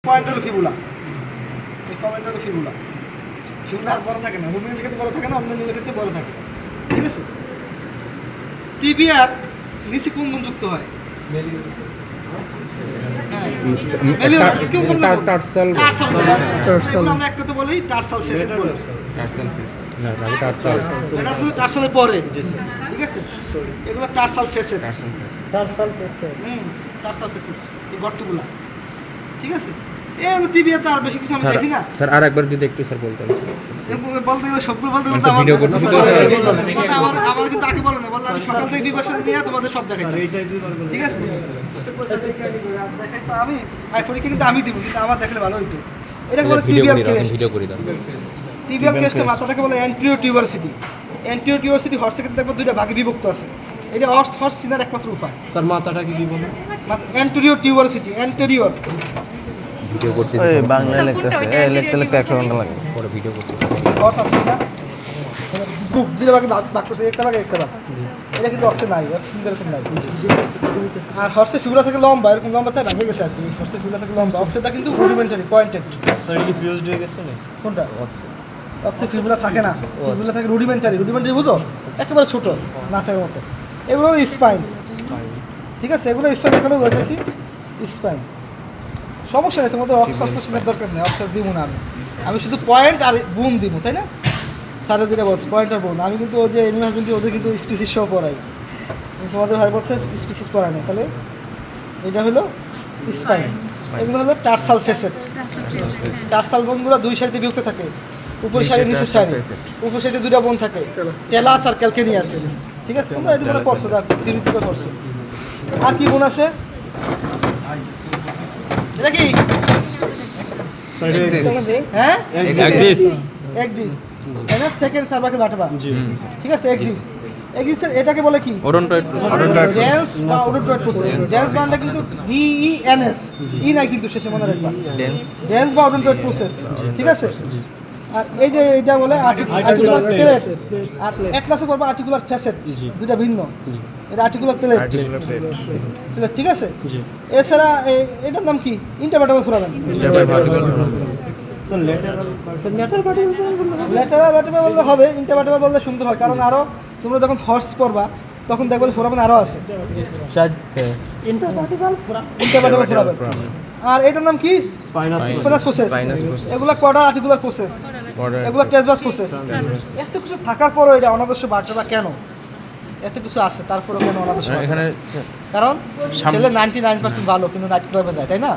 Point হলো fibula, এই point হলো ফিবুলা। ফিবুলা আর বড় থাকে না, রুবিনের ক্ষেত্রে বড় থাকে না, অন্য নীলের ক্ষেত্রে বড় থাকে, ঠিক আছে। টিবিয়ার নিচে কোন বোন যুক্ত হয়? আমরা একটা তো বলি টার্সাল ফেসেট বলে, টার্সালের পরে, ঠিক আছে, এগুলো টার্সাল ফেসেট, টার্সাল ফেসেট এই গর্তগুলা, ঠিক আছে। এই টিবিয়াতে আর বেশি কিছু আমি দেখি না স্যার। আর একবার যদি একটু স্যার বলতেন। বলতে গেলে সবগুলো বলতে গেলে ভিডিও করতে আমার কিন্তু আগে বলে না, বললাম আমি সকাল থেকে ডিভার্সন নিয়ে তোমাদের সব দেখাই, ঠিক আছে। দেখাই তো আমি পরীক্ষা কিন্তু আমি দিব, কিন্তু আমার দেখলে ভালো হইতো। এটা বলে টিবিয়াল ক্রেস্ট, ভিডিও করে দাও। টিবিয়াল ক্রেস্টের মাথাটাকে বলে অ্যান্টেরিয়র টিউবারসিটি। অ্যান্টেরিয়র টিউবারসিটি হর্সের ক্ষেত্রে দেখবো দুইটা ভাগে বিভক্ত আছে। এটা হর্স চিনার একমাত্র উপায়। স্যার মাথাটা কি দিব না? অ্যান্টেরিয়র টিউবারসিটি, অ্যান্টেরিয়র ভিডিও করতে বাংলা লিখতেছে লিখতে লিখতে 100 ঘন্টা লাগে। পরে ভিডিও করতে হর্স আছে না, বুক দুইটা ভাগে ভাগ করছে, একটা ভাগে একটা ভাগ। এটা কিন্তু অক্সিজেন নাই, অক্সিজেন এরকম নাই। আর হর্সের ফিবুলা থেকে লম্বা, এরকম লম্বা থেকে ভেঙে গেছে আর কি। হর্সের ফিবুলা থেকে লম্বা, অক্সিজেনটা কিন্তু রুডিমেন্টারি, পয়েন্টেড। স্যার এটা কি ফিউজড হয়ে গেছে না? কোনটা? অক্সিজেন ফিবুলা থাকে না, ফিবুলা থাকে রুডিমেন্টারি। রুডিমেন্টারি বুঝো, একেবারে ছোট না থাকার মতো। এগুলো স্পাইন, ঠিক আছে, এগুলো স্পাইন এখানে রেখেছি, স্পাইন। সমস্যা নেই, তোমাদের অক্সফর্ড শোনার দরকার নেই, অক্সফর্ড দিব না আমি শুধু পয়েন্ট আর বুম দিব, তাই না? স্যারে যেটা বলছে পয়েন্ট আর বুম। আমি কিন্তু ওই যে এনিমাল হাজবেন্ডারি ওদের কিন্তু স্পিসিস সহ পড়াই, তোমাদের ভাই বলছে স্পিসিস পড়ায় না। তাহলে এটা হলো স্পাইন, এগুলো হলো টার্সাল ফেসেট। টার্সাল বোনগুলো দুই সারিতে বিভক্ত থাকে, উপর সারি নিচের সারি। উপর সারিতে দুইটা বোন থাকে, টেলাস আর ক্যালকেনিয়াস, ঠিক আছে। তোমরা এগুলো পড়ছো, থিওরিটিক্যাল পড়ছো। আর কি বোন আছে? এটা কি? হ্যাঁ, এক্সিস, এটা সেকেন্ড সার্ভাইকাল ভার্টেব্রা, ঠিক আছে। এক্সিসের এটাকে বলে কি? ওডন্টয়েড ডেন্স বা ওডন্টয়েড প্রসেস। ডেন্স মানে কিন্তু DENS, ই নাই কিন্তু শেষে, মনে রাখবা। ডেন্স বা ওডন্টয়েড প্রসেস, ঠিক আছে। আর এই যে এটা বলে আর্টিকুলার প্লেট, আর অ্যাটলাসে পড়বা আর্টিকুলার ফ্যাসেট, দুটো ভিন্ন। এটা আর্টিকুলার প্লেট, ঠিক আছে। এছাড়া এটার নাম কি? ইন্টারভার্টেবল ফোরামেন। ল্যাটারাল ভার্টেব্রা বললে হবে, ইন্টারভার্টেবল বললে সুন্দর হয়। কারণ আরও তোমরা যখন হর্স পড়বা তখন দেখবে ফোরামেন আরও আছে, ইন্টারভার্টেবল ফোরামেন। আর এটার নাম কি? Spinous process. এগুলো কোয়াড্রাল আর্টিকুলার প্রসেস, এগুলো ট্রান্সভার্স প্রসেস। এত কিছু থাকার পরও এটা অনাদর্শ ভার্টেব্রা কেন? এত কিছু আছে তারপরে কোনো অনাদর্শ এখানে? কারণ ছেলে 99% ভালো, কিন্তু নাইট ক্লাবে যায়, তাই না?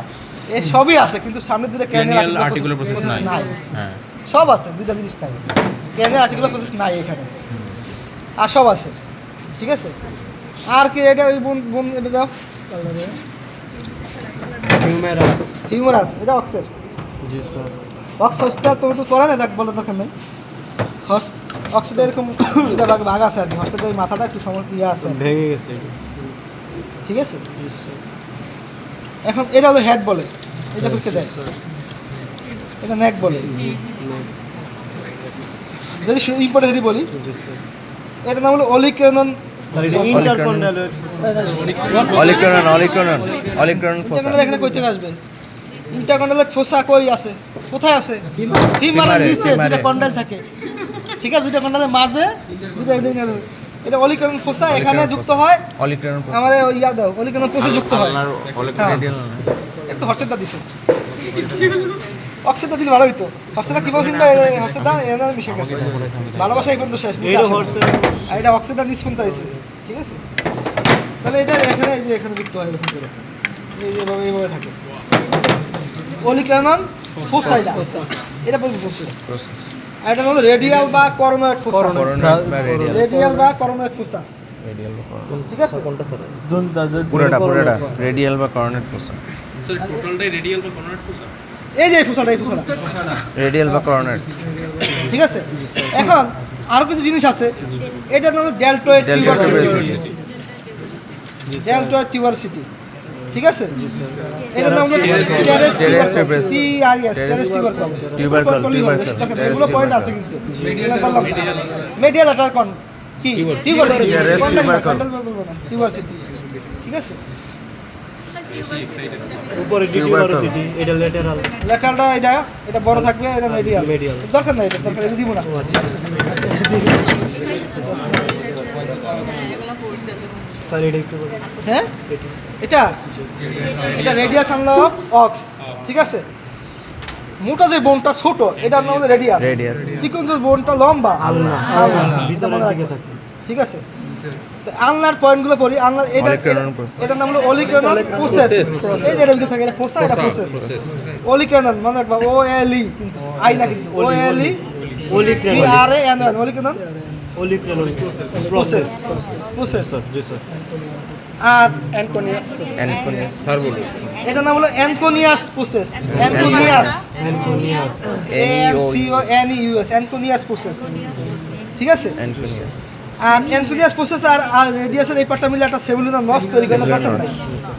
এই সবই আছে, কিন্তু সামনের দিকে ক্যানিয়াল আর্টিকুলার প্রসেস নাই। হ্যাঁ, সব আছে, দুইটা জিনিস নাই। ক্যানিয়াল আর্টিকুলার প্রসেস নাই এখানে, আর সব আছে, ঠিক আছে। আর কি এটা? ওই বোন এটা দাও, হিউমারাস। এটা অক্সের। জি স্যার। অক্সটা তুমি তো পড়া না, দেখ বলার দরকার নেই। হর্স অক্সিডের এরকম দুটা ভাগ আছে আর কি। হর্সের এই মাথাটা একটু সমস্যা আছে, ভেঙে গেছে, ঠিক আছে। এখন এটা হলো হেড বলে, এটা পরীক্ষা দেয়। এটা নেক বলে, যদি ইম্পর্টেন্টলি বলি। এটার নাম হলো অলিক্রেনন। এখানে কই থেকে আসবে? ইন্টারকন্ডালের ফোসা কই আছে? কোথায় আছে? ফিমারের নিচে দুটো কন্ডাল থাকে, ঠিক আছে। দুটো কন্ডালের মাঝে দুটো, এটা অলিক্রেনন ফোসা। এখানে যুক্ত হয় আমাদের ইয়া দাও, অলিক্রেনন ফোসা যুক্ত হয়। এটা তো হর্সেরটা দিছে, অক্সিজেনটা দিলে ভালো হইতো। হর্সেরটা কি বলছেন? হর্সেরটা এর মিশে গেছে, ভালোবাসা এই পর্যন্ত শেষ। আর এটা অক্সিজেনটা নিচ পর্যন্ত আছে, ঠিক আছে। তাহলে এটা এখানে, এই যে এখানে যুক্ত হয় এরকম করে, এইভাবে থাকে অলিক্রেনন ফোসা। এটা প্রসেস। আর এটা হলো রেডিয়াল বা করোনয়েড ফোসা। রেডিয়াল বা করোনয়েড ফোসা, ঠিক আছে। পুরোটা রেডিয়াল বা করোনেট ফোসা। স্যার টোটালটাই রেডিয়াল বা করোনেট ফোসা? এই যে এই ফোসাটা, রেডিয়াল বা করোনেট, ঠিক আছে। এখন আরো কিছু জিনিস আছে, এটার নাম ডেলটয়েড টিউবারসিটি। ডেলটয়েড টিউবারসিটি, ঠিক আছে। এটার নাম হলো এগুলো পয়েন্ট আছে কিন্তু। মেডিয়াল অ্যাটাক অন কি? টিউবারসিটি, ঠিক আছে। বেশি এক্সাইটেড উপরে ডিটিউবারসিটি এটা ল্যাটেরাল ল্যাটারালটা এটা বড় থাকবে, এটা মিডিয়াল। Medial। দরকার নাই, এটা দরকার এটা দিব না। স্যার এটা একটু বলুন। হ্যাঁ, এটা রেডিয়াস আনলো অক্স, ঠিক আছে। মোটা যে বোনটা ছোট, এটার নাম হলো রেডিয়াস। Radius। চিকন যে বোনটা লম্বা, আলনা আলনা। ভিতরের দিকে থাকে। ঠিক আছে। তো আলনার পয়েন্টগুলো পড়ি। আলনা Olecranon process। এটার নাম হলো ওলিক্রেনন প্রসেস। এই যে এরকম থাকে, এটা প্রসেস, এটা প্রসেস। ওলিক্রেনন মানে রাখবা, ও এল ই, কিন্তু আই না, কিন্তু O L E C R A N N, olecranon olecranon process, process process. Sir জি স্যার আর অ্যানকোনিয়াস, অ্যানকোনিয়াস। স্যার বলুন এটার নাম হলো anconeus process. Anconeus, anconeus ANCONEUS, anconeus process, ঠিক আছে। অ্যানকোনিয়াস। আর অ্যানকোনিয়াস প্রসেস আর রেডিয়াসের এই পার্টটা মিলে একটা সেলুলার নস তৈরি করার দরকার নাই।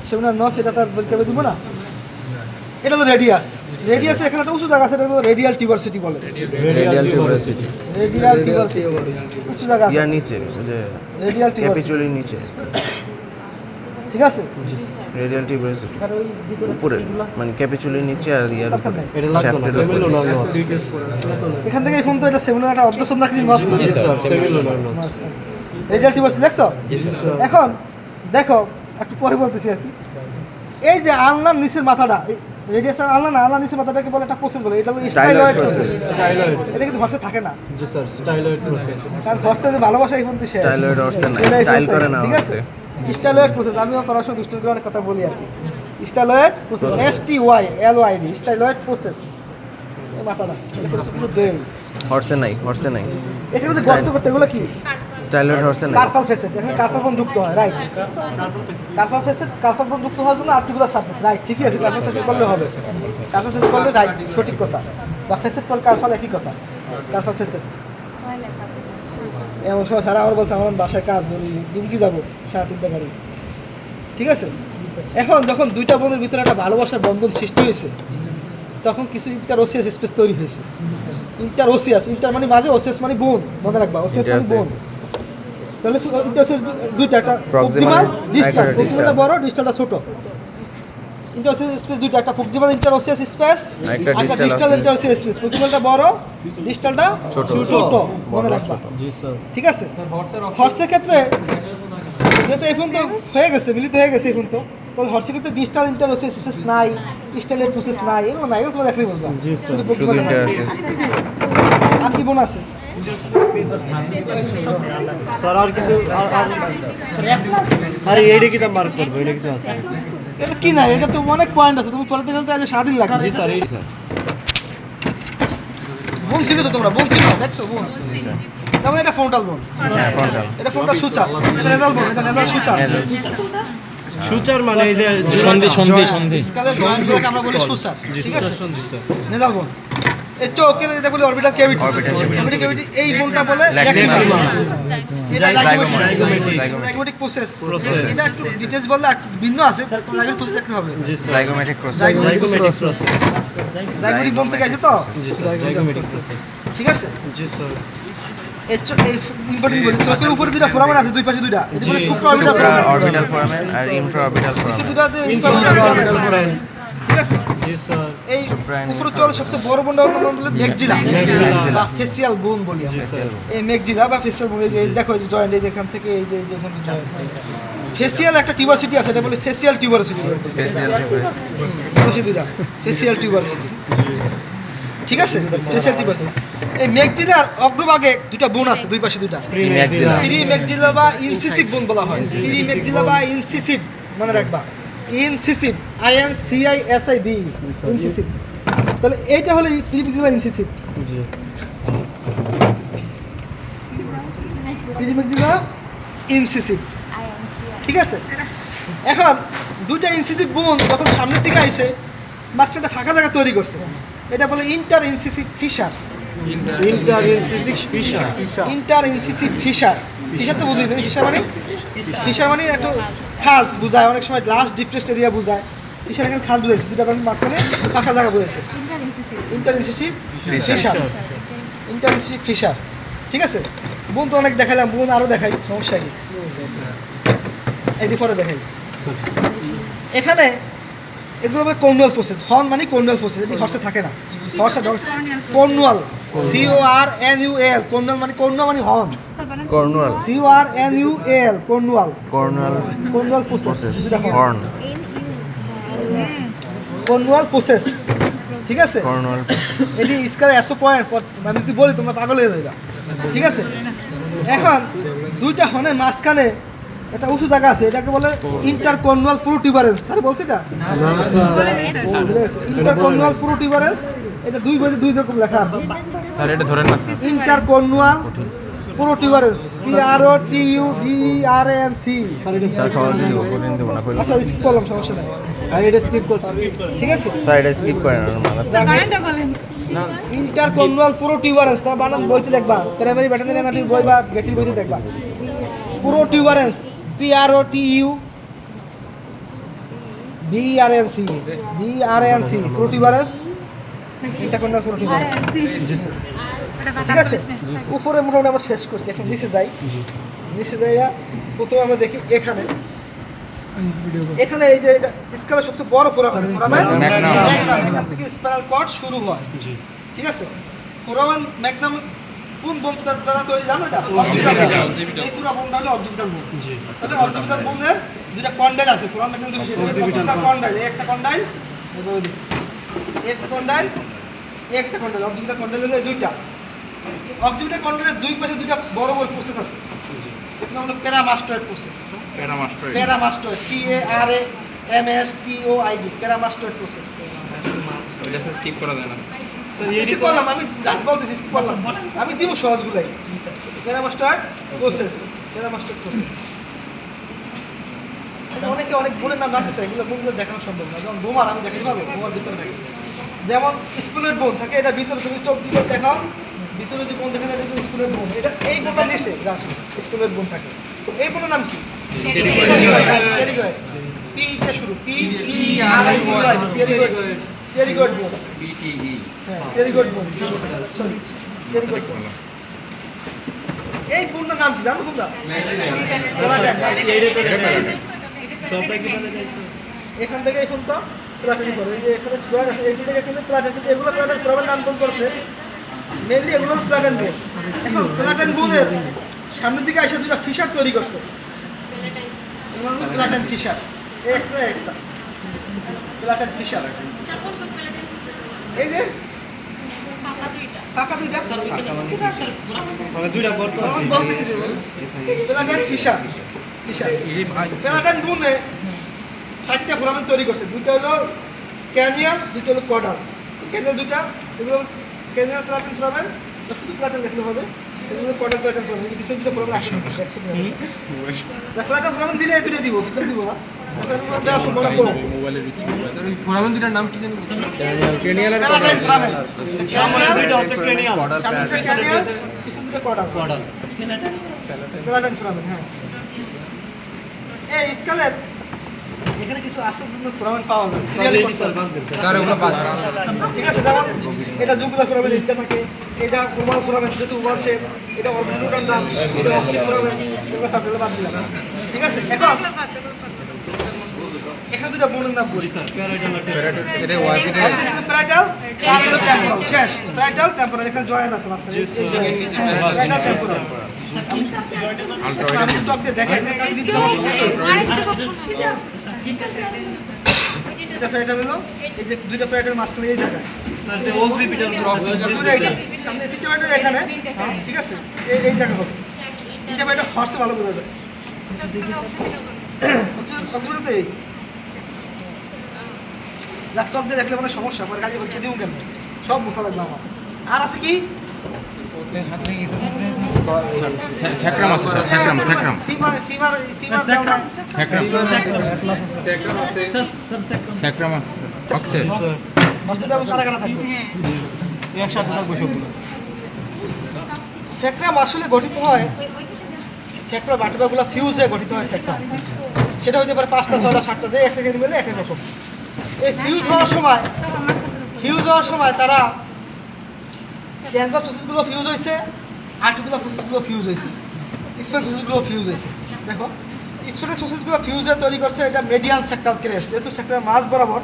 সেলুলার নস এটা তার বের করে দিব না। এটা তো রেডিয়াস। রেডিয়াসে এখানে একটা উঁচু জায়গা আছে, এটা রেডিয়াল টিউবারসিটি বলে। Radial tuberosity. রেডিয়াল টিউবারসিটি উঁচু জায়গা আছে, ইয়ার নিচে ওই যে রেডিয়াল টিউবারসিটি, ক্যাপিচুলির নিচে। ঠিক আছে। রেডিয়াল টিউবারসিটি উপরে, মানে ক্যাপিচুলির নিচে আর ইয়ার দরকার উপরে। নাই। এটা লাগবে না Shaft-এর উপরে। সেমিলোনার নট এখান থেকে এই ফোন তো এটা সেলুলার একটা অর্ধসন রাখছি নষ্ট জি স্যার সেমিলোনার নট রেডিয়াল টিউবারসিটি দেখছো। এখন দেখো একটু পরে বলতেছি আর কি। এই যে আলনার নিচের মাথাটা, রেডিয়াসের আলনা না, আলনার নিচের মাথাটাকে বলে একটা প্রসেস বলে। এটা হলো স্টাইলয়েড প্রসেস। স্টাইলয়েড এটা কিন্তু ভাষা থাকে না, জি স্যার স্টাইলয়েড প্রসেস কারণ ভাষা যে ভালোবাসা এই ফোন তো শেষ। Styloid হচ্ছে না, Styloid style হচ্ছে, করে না ঠিক আছে। হচ্ছে। স্টাইলয়েড প্রসেস, আমি আমার সঙ্গে দুষ্ট করে অনেক কথা বলি আর কি। Styloid process, STYLOID, styloid process. এই মাথাটা এটা পুরো দেই। হর্সে নাই, হর্সে নাই। এখানে যে গর্ত করতে, এগুলো কি? স্টাইলয়েড হর্সে নাই। কার্পাল ফেসেট, এখানে কার্পাল বোন যুক্ত হয়, রাইট। কার্পাল ফেসেট, কার্পাল বোন যুক্ত হওয়ার জন্য আর্টিকুলার সারফেস, রাইট, ঠিকই আছে। কার্পাল ফেসেট করলে হবে, কার্পাল ফেসেট করলে রাইট, সঠিক কথা। বা ফেসেট করলে কার্পাল, একই কথা। Carpal facet. এমন সময় সারা আমার বলছে আমার বাসায় কাজ জরুরি, দুমকি যাবো 3:30 গাড়ি, ঠিক আছে। এখন যখন দুইটা বোনের ভিতরে একটা ভালোবাসার বন্ধন সৃষ্টি হয়েছে, তখন কিছু ইন্টারওসিয়াস স্পেস তৈরি হয়েছে। ইন্টারওসিয়াস, ইন্টার মানে মাঝে, ওসিয়াস মানে বোন, মনে রাখবা, ওসিয়াস মানে বোন। তাহলে ইন্টারওসিয়াস দুইটা, একটা প্রক্সিমাল, ডিস্টাল। প্রক্সিমালটা বড়, ডিস্টালটা ছোট। ইন্টারওসিয়াস স্পেস দুইটা, একটা প্রক্সিমাল ইন্টারওসিয়াস স্পেস, একটা একটা distal ডিস্টাল ইন্টারওসিয়াস স্পেস। প্রক্সিমালটা বড়, ডিস্টালটা ছোট, মনে রাখবা, জি স্যার ঠিক আছে। হর্সের ক্ষেত্রে যেহেতু এখন তো হয়ে গেছে, মিলিত হয়ে গেছে এখন তো, তাহলে হর্সের ক্ষেত্রে ডিস্টাল ইন্টারওসিয়াস স্পেস নাই, স্টাইলের প্রসেস নাই, এগুলো নাই, এগুলো তোমরা দেখলেই বুঝবা। জি স্যার কিন্তু শুধু প্রক্সিমাল নাই। ইন্টারওসিয়াস। আর কি বোন আছে? স্যার আর কিছু আর এইটা কি দাম মার্ক করবো, এটা কিছু আছে এটা কি না, এটা তো অনেক পয়েন্ট আছে, তুমি পড়াতে গেলে তো আজ সারাদিন লাগবে। জি স্যার এই স্যার বোন ছিল তো তোমরা, বোন ছিল, দেখছো বোন। যেমন এটা ফ্রন্টাল বোন, হ্যাঁ, ফ্রন্টাল। এটা ফ্রন্টাল সুচার, এটা নেজাল বোন, এটা নেজাল সুচার। সুচার মানে এই যে স্কালের জয়েন্টগুলোকে আমরা বলি সুচার, জি ঠিক স্যার আছে। জি স্যার নেজাল বোন। এই চোখের এটা বলে orbital cavity, Orbital cavity। Orbital cavity. এই বোনটা বলে Lacrimal। এটা Zygomatic। Zygomatic process. এটা একটু ডিটেইলস বললে একটু ভিন্ন আছে, তাহলে জাইগোমেটিক প্রসেস দেখতে হবে। জি sir zygomatic process. Zygomatic zygomatic process, zygomatic bone থেকে আছে তো, জি স্যার জাইগোমেটিক প্রসেস ঠিক আছে। জি স্যার এই ইম্পর্টেন্ট বলি, চোখের উপরে দুইটা ফোরামেন আছে, দুই পাশে দুইটা, এটা বলে supra orbital supra foramen. Orbital foramen আর ইনফ্রা অরবিটাল নিচে ফোরামেন। দুটাতে ইনফ্রাঅরবিটাল ইন্টারঅরবিটাল ফোরামেন। ঠিক আছে। জি স্যার এই Supra- উপরে চল সবচেয়ে বড় বোনটা হলো মেগজিলা বা ফেসিয়াল বোন বলি আমরা। এই মেগজিলা বা ফেসিয়াল বোন, এই যে দেখো এই যে জয়েন্ট, এই যে এখান থেকে এই যে জয়েন্ট, ফেসিয়াল একটা টিউবারসিটি আছে, এটা বলে ফেসিয়াল টিউবারসিটি। ফেসিয়াল টিউবারস। দুইটা ফেসিয়াল টিউবারসিটি, ঠিক আছে। Facial tuberosity. এই মেগজিলার অগ্রভাগে দুইটা বোন আছে, দুই পাশে দুইটা। ম্যাক্সিলা। প্রি মেগজিলা বা ইনসিসিভ বোন বলা হয়। প্রি মেগজিলা বা ইনসিসিভ, মনে রাখবা, ইনসিসিভ, INCISIV, ইনসিসিভ। তাহলে এইটা হলো প্রি মেগজিলা ইনসিসিভ, জি প্রি মেগজিলা ইনসিসিভ, ঠিক আছে। এখন দুইটা ইনসিসিভ বোন যখন সামনের দিকে আইছে, মাঝখানে ফাঁকা জায়গা তৈরি করছে, এটা বলে inter incisive fissure. Interincisive fissure inter incisive fissure. Fissure তো বুঝি, ফিশার মানে একটু খাস বুঝায়, অনেক সময় লাস্ট ডিপ্রেসড এরিয়া বুঝায়। ফিশার এখানে খাস বুঝাইছে, দুটা মাঝখানে ফাঁকা জায়গা বুঝাইছে, inter incisive fissure, inter incisive fissure, ঠিক আছে। বোন তো অনেক দেখাইলাম, বোন আরও দেখাই, সমস্যা কি, এটি পরে দেখাই। এখানে এগুলো হবে কর্নুয়াল প্রসেস। হর্ন মানে কর্নুয়াল প্রসেস, এটি হর্সে থাকে না। হর্সে কর্নুয়াল, CORNUAL, কর্নুয়াল মানে হর্ন, কর্নুয়াল CORNUAL, কর্নুয়াল, কর্নুয়াল কর্নুয়াল প্রসেস, প্রসেস দুটা হর্ন, হর্ন কর্নুয়াল প্রসেস, ঠিক আছে। কর্নুয়াল এটি স্কালে এত পয়েন্ট আমি যদি বলি তোমরা পাগল হয়ে যাবে, ঠিক আছে। এখন দুইটা হর্নের মাঝখানে একটা উঁচু জায়গা আছে, এটাকে বলে ইন্টারকর্নুয়াল প্রোটিউবারেন্স। স্যার বলছি এটা ইন্টারকর্নুয়াল প্রোটিউবারেন্স। এটা দুই বইতে দুই রকম লেখা আছে। স্যার এটা ধরেন না sir. Intercornual protuberance, PROTUBERANC। Sir সহজে দেবো, কঠিন দেবো না। আচ্ছা স্কিপ করলাম, সমস্যা নাই, আমি এটা স্কিপ করছি। ঠিক আছে। স্যার এটা স্কিপ করেন মানে ইন্টারকর্নুয়াল প্রোটিউবারেন্স তার বানান বইতে দেখবা, প্রাইমারি ভেটেরিনারি অ্যানাটমি বই বা গেটির বইতে দেখবা। প্রোটিউবারেন্স, PROTUBERANC, প্রোটিউবারেন্স, ইন্টারকর্নুয়াল প্রোটিউবারেন্স, ঠিক আছে। উপরে মোটামুটি আমরা শেষ করছি, এখন নিচে যাই। নিচে যাইয়া প্রথমে আমরা দেখি এখানে এই যে এটা স্কেলের সবচেয়ে বড় ফোরামেন, এখান থেকে স্পাইনাল কর্ড শুরু হয়, ঠিক আছে। ফোরামেন ম্যাগনাম কোন বোন দ্বারা তৈরি জানো? এটা এই পুরো বোনটা হলো অবজেক্টাল বোন। তাহলে অবজেক্টাল বোনের দুইটা কন্ডাইল আছে, ফোরামেন ম্যাগনাম দুইটা কন্ডাইল, একটা কন্ডাইল এভাবে দেখি, একটা কন্ডাইল, একটা কন্ডাইল। অবজেক্টাল কন্ডাইল হলো এই দুইটা। অবজেক্টাল কন্ডাইলের দুই পাশে দুইটা বড় বড় প্রসেস আছে, এটা হলো paramastoid process. Paramastoid, PARAMASTOID, paramastoid process. এটা স্যার স্কিপ করা যায় না। স্কিপ করলাম আমি, বলতেছি স্কিপ করলাম, আমি দিব সহজগুলাই। প্যারামাস্টয়েড প্রসেস, প্যারামাস্টয়েড প্রসেস। অনেকে অনেক বোনের নাম রাখতেছে, এগুলো বোনগুলো দেখানো সম্ভব না। যেমন বোমার আমি দেখাতে পারবো, বোমার ভিতরে থাকে। যেমন স্কুলের বোন থাকে, এটা ভিতরে তুমি চোখ দিকে দেখাও, ভিতরে যে বোন দেখা যায় এটা স্কুলের বোন। এটা এই বোনটা নিচে স্কুলের বোন থাকে। এই বোনের নাম কি? টেরিগয়েড। পি দিয়ে শুরু, টেরিগয়েড বোন, হ্যাঁ টেরিগয়েড বোন, সরি টেরিগয়েড বোন। এই বোনটার নাম কি জানো তোমরা? এখান থেকে এখন তো প্লাটিনি করে, এই যে এখানে জয়েন আছে, এইগুলো থেকে এখানে প্লাটিনি, এগুলো প্লাটিন প্রবলেম নামকরণ করছে মেনলি, এগুলো প্লাটিন বোন। এখন প্লাটিন বোনের সামনের দিকে এসে দুটো ফিশার তৈরি করছে, প্লাটিন ফিশার, একটা প্লাটিন ফিশার। এই যে পাকা দুইটা মানে দুইটা গর্ত আছে। বলতেছি প্লাটিন ফিশার, প্লাটিন বোনে 4টা ফোরামেন তৈরি করছে। দুইটা হলো ক্যানিয়াল, দুইটা হলো কর্ডাল। ক্যানিয়াল দুইটা, এগুলো ক্যানিয়াল প্লাটিন ফোরামেন, শুধু প্লাটিন দেখলে হবে। এগুলো কর্ডাল প্লাটিন ফোরামেন, এই পিছন দুটো ফোরামেন আসে না, প্লাটিন ফোরামেন দিলে এই দুটো দিব, পিছন দিব না। ফোরামেন দুটার নাম কি জানেন? প্লাটিন ফোরামেন, সামনে দুইটা হচ্ছে ক্রেনিয়াল, পিছন দুটো কর্ডাল, প্লাটিন ফোরামেন। হ্যাঁ, এই স্কেলের এখানে কিছু আসল জন্য ফোরামেন পাওয়া যায়, ঠিক আছে। যেমন এটা জুগুলার ফোরামেন দিতে থাকে, এটা ওভাল ফোরামেন, যেহেতু ওভাল শেপ, এটা অরবিটাল নাম, এটা অপটিক ফোরামেন, এগুলো সাবজেক্টে বাদ দিলাম, ঠিক আছে। এখন এখানে দুটো বোনের নাম বলি, স্যার প্যারাইটাল আর প্যারাইটাল, টেম্পোরাল, শেষ প্যারাইটাল টেম্পোরাল, এখানে জয়েন্ট আছে মাঝখানে, প্যারাইটাল টেম্পোরাল। আমি চক দিয়ে দেখেন, কাকে দিতে হবে? এটা প্যারাইটাল হলো, এই যে দুইটা প্যারাইটাল মাঝখানে এই জায়গায়, অক্সিপিটাল সামনে পিটার এখানে, ঠিক আছে, এই জায়গা হবে। এটা এটা হর্সে ভালো বোঝা যায়, এই লাক্সক দিয়ে দেখলে মানে সমস্যা পরে, কাজে বলতে দিব কেন, সব মোছা লাগবে আমার। আর আছে কি? স্যাক্রাম আছে স্যার, স্যাক্রাম ফিমার স্যাক্রাম আছে স্যার। অক্সে হর্সে যেমন কারাগানা থাকবে, একসাথে থাকবে সবগুলো। স্যাক্রাম আসলে গঠিত হয়, স্যাক্রাল ভার্টেব্রাগুলো ফিউজ হয়ে গঠিত হয় স্যাক্রাম। সেটা হতে পারে 5টা 6টা 7টা, যে একটা মিলে এক রকম। এই ফিউজ হওয়ার সময় তারা ট্রান্সভার্স প্রসেসগুলো ফিউজ হয়েছে, আর্টিকুলার প্রসেসগুলো ফিউজ হয়েছে, স্পেন প্রসেসগুলো ফিউজ হয়েছে। দেখো স্পেনের সোসেসগুলো ফিউজ হয়ে তৈরি করছে এটা মিডিয়ান সেক্টাল ক্রেস্ট, যেহেতু সেক্টরের মাঝ বরাবর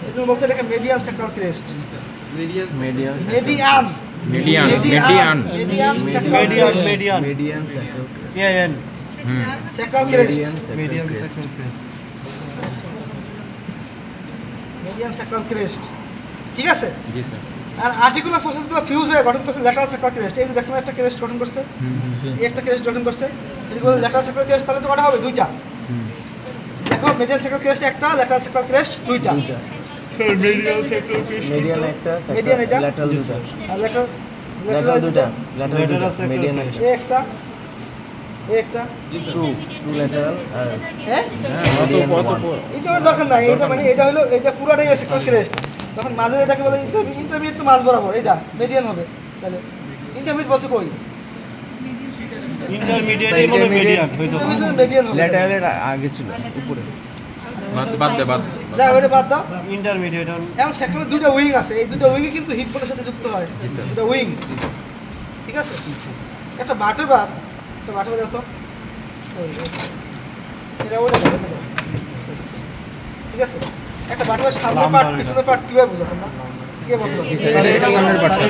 এই জন্য বলছে এটাকে median sacral crest. Medium median Median. Median Median. Medium AN. Sacral crest, Median second press. Median sacral crest, ঠিক আছে। জি স্যার। আর আর্টিকুলার ফোর্সেসগুলো ফিউজ হয়ে গঠন করছে ল্যাটারাল সেক্টাল ক্রেস্ট। এই যে দেখছেন একটা ক্রেস্ট গঠন করছে, এই একটা ক্রেস্ট গঠন করছে, এগুলো ল্যাটারাল সেক্টাল ক্রেস্ট, তাহলে তো কটা হবে? দুইটা। দেখো মিডিয়ান সেক্টাল ক্রেস্ট একটা, ল্যাটারাল সেক্টাল ক্রেস্ট দুইটা। Sir, medial second press. Medium একটা Median এটা? ল্যাটারাল দুটো আর ল্যাটারাল ল্যাটারাল দুটো Lateral lateral second medium press. এই একটা, এই একটা, টু ল্যাটারাল আর হ্যাঁ মিডিয়াম এটা আমার দরকার নাই। এটা মানে এটা হলো এটা পুরোটাই সেক্টাল ক্রেস্ট, তখন মাঝের এটাকে বলে ইন্টারমিডিয়েট, তো মাঝ বরাবর এটা মিডিয়ান হবে। তাহলে ইন্টারমিডিয়েট বলছে কই? Intermediate এর মধ্যে median হইতো। ইন্টারমিডিয়েট মিডিয়ান হবে। ল্যাটারালের আগে ছিল উপরে বাদ দে বাদ। যা ওটা বাদ দাও। Intermediate on এখন সেখানে দুটো উইং আছে, এই দুটো উইংই কিন্তু হিপ বোনের সাথে যুক্ত হয়, দুটো উইং, ঠিক আছে। একটা বাটের বার, একটা বাটের বার দেখো, এটা ওটা দাও, এটা দাও, ঠিক আছে। একটা বাটের বার সামনের লম্বা পার্ট ওইটা। পিছনের পার্ট কিভাবে বুঝো তোমরা? কে বলতো? Sir, এটা সামনের part টা।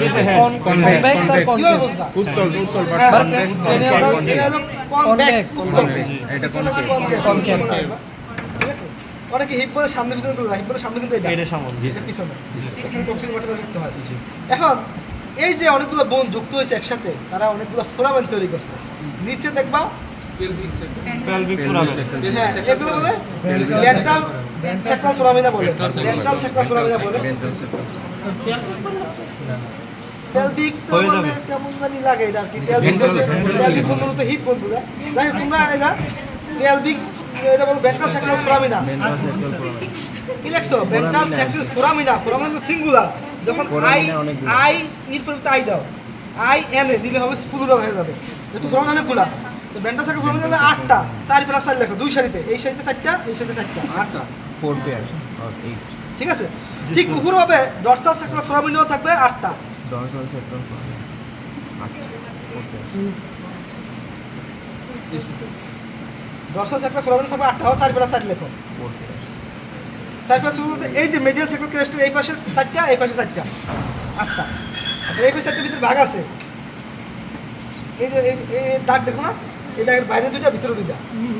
Convex কিভাবে বুঝবা? উত্তল পার্ট হ্যাঁ, কনভেক্স এটা হলো convex, উত্তল। এটা পিছনে তো concave, ঠিক আছে। অনেকে হিপ বোনের সামনে পিছনে করে হিপ বোনের সামনে কিন্তু এটা এটা সামনে। এটা পিছনে, এখানে টক্সিন বাটের যুক্ত হয়। এখন এই যে অনেকগুলো বোন যুক্ত হয়েছে একসাথে, তারা অনেকগুলো ফোরামেন তৈরি করছে। নিচে দেখবা, Pelvic foramen. হ্যাঁ, এগুলো বলে ল্যাটারাল সেক্টাল ফোরামিনা বলে, ল্যাটারাল সেক্টাল ফোরামিনা বলে। পেলভিক তো হয়ে মানে যাবে। কেমন জানি লাগে এটা আর কি। পেলভিক বলতে পেলভিক বলতে তো হিপ বলবো না। যাই হোক তোমরা এটা পেলভিক, এটা বল ভেন্ট্রাল সেক্টাল ফোরামিনা। কি লিখছো? Ventral sacral foramina, foramina singular. যখন আই আই এর পরিবর্তে আই দাও, আই এন এ দিলে হবে প্লুরাল হয়ে যাবে, যেহেতু ফোরামিনা অনেকগুলা। তো ভেন্ট্রাল সেক্টাল ফোরামিনা হলো 8টা, 4 প্লাস 4 লেখো, দুই সারিতে, এই সারিতে 4টা, এই সারিতে 4টা, 8টা, 4 pairs or 8 ঠিক আছে। ঠিক উপরে হবে ডরসাল সেক্টাল ফোরামিনাও থাকবে 8টা। dorsal septum 8 4 pairs ডরসাল সেক্টাল ফোরামিনা থাকবে 8টা, 4 প্লাস 4 লেখো। 4 pairs সাইফাস বলতে এই যে মিডিয়াল সেক্টর ক্রেস্টের এই পাশে 4টা, এই পাশে 4টা, 8টা। আর এই পাশে 4টার ভিতরে ভাগ আছে, এই যে এই দাগ দেখো না, এই দাগের বাইরে দুইটা, ভিতরে দুইটা।